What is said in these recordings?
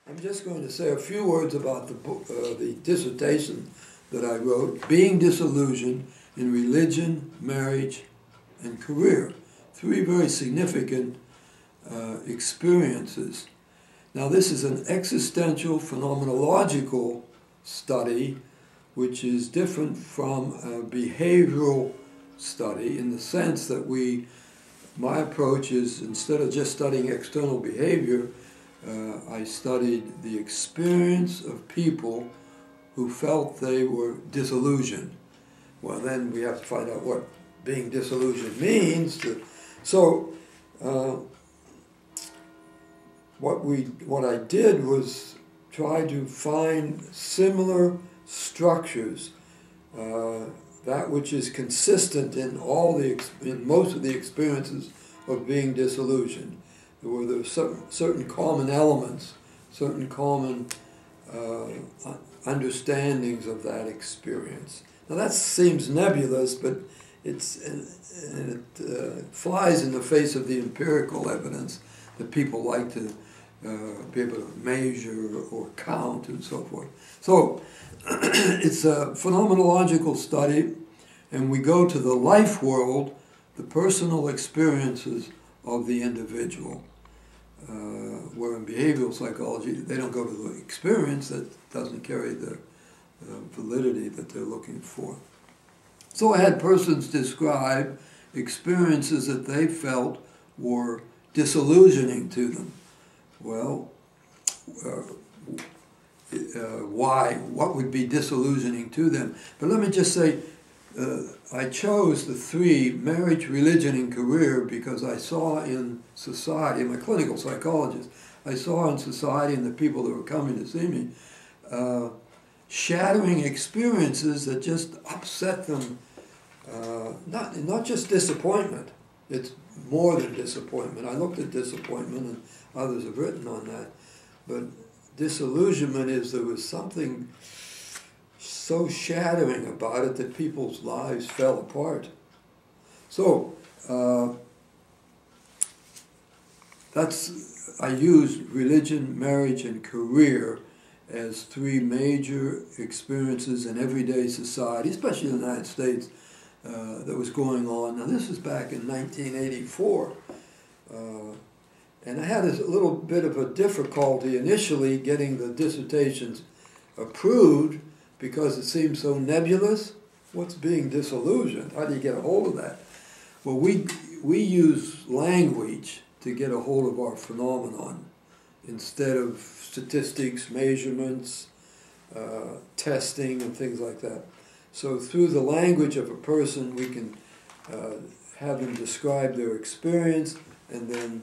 I'm just going to say a few words about the book, the dissertation that I wrote, Being Disillusioned in Religion, Marriage, and Career. Three very significant experiences. Now this is an existential phenomenological study which is different from a behavioral study in the sense that my approach is, instead of just studying external behavior, I studied the experience of people who felt they were disillusioned. Well, then we have to find out what being disillusioned means. What I did was try to find similar structures, that which is consistent in most of the experiences of being disillusioned. There were certain common elements, certain common understandings of that experience. Now that seems nebulous, but it flies in the face of the empirical evidence that people like to be able to measure or count and so forth. So it's a phenomenological study, and we go to the life world, the personal experiences of the individual. Where in behavioral psychology, they don't go to the experience that doesn't carry the validity that they're looking for. So I had persons describe experiences that they felt were disillusioning to them. Well, why? What would be disillusioning to them? But let me just say, I chose the three, marriage, religion, and career, because I saw in society, I'm a clinical psychologist, I saw in society and the people that were coming to see me, shattering experiences that just upset them, not just disappointment, it's more than disappointment. I looked at disappointment, and others have written on that, but disillusionment is there was something so shattering about it that people's lives fell apart. So I used religion, marriage, and career as three major experiences in everyday society, especially in the United States, that was going on. Now this was back in 1984. And I had a little bit of a difficulty initially getting the dissertations approved because it seemed so nebulous. What's being disillusioned? How do you get a hold of that? Well, we use language to get a hold of our phenomenon instead of statistics, measurements, testing, and things like that. So through the language of a person, we can have them describe their experience, and then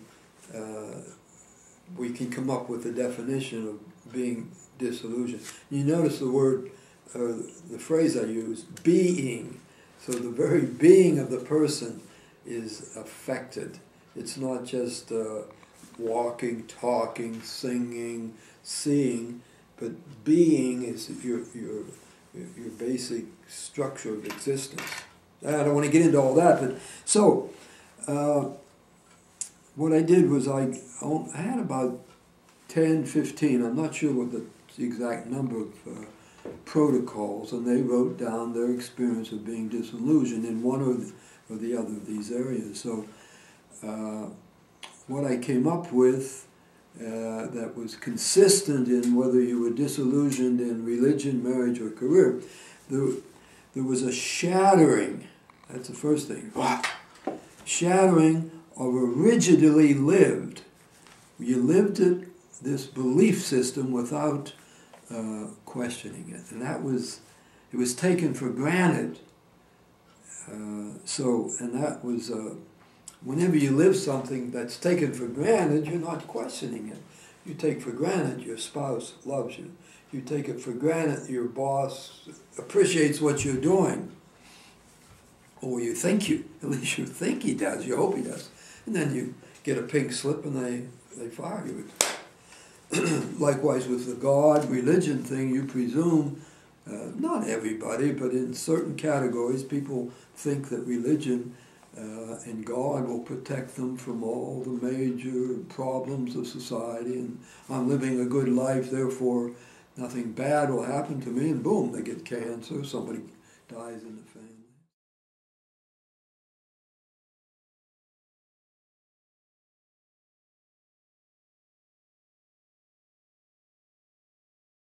we can come up with a definition of being disillusioned. You notice the word, the phrase I use, being. So the very being of the person is affected. It's not just walking, talking, singing, seeing, but being is your basic structure of existence. I don't want to get into all that, but so what I did was I had about 10, 15, I'm not sure what the exact number of protocols, and they wrote down their experience of being disillusioned in one or the other of these areas. So what I came up with that was consistent in whether you were disillusioned in religion, marriage, or career, there was a shattering, that's the first thing, shattering of a rigidly lived. You lived it, this belief system, without questioning it, and it was taken for granted. That was whenever you live something that's taken for granted, you're not questioning it. You take for granted your spouse loves you. You take it for granted your boss appreciates what you're doing, or at least you think he does. You hope he does, and then you get a pink slip and they fire you. Likewise with the God, religion thing, you presume, not everybody, but in certain categories, people think that religion and God will protect them from all the major problems of society, and I'm living a good life, therefore nothing bad will happen to me, and boom, they get cancer, somebody dies in the family.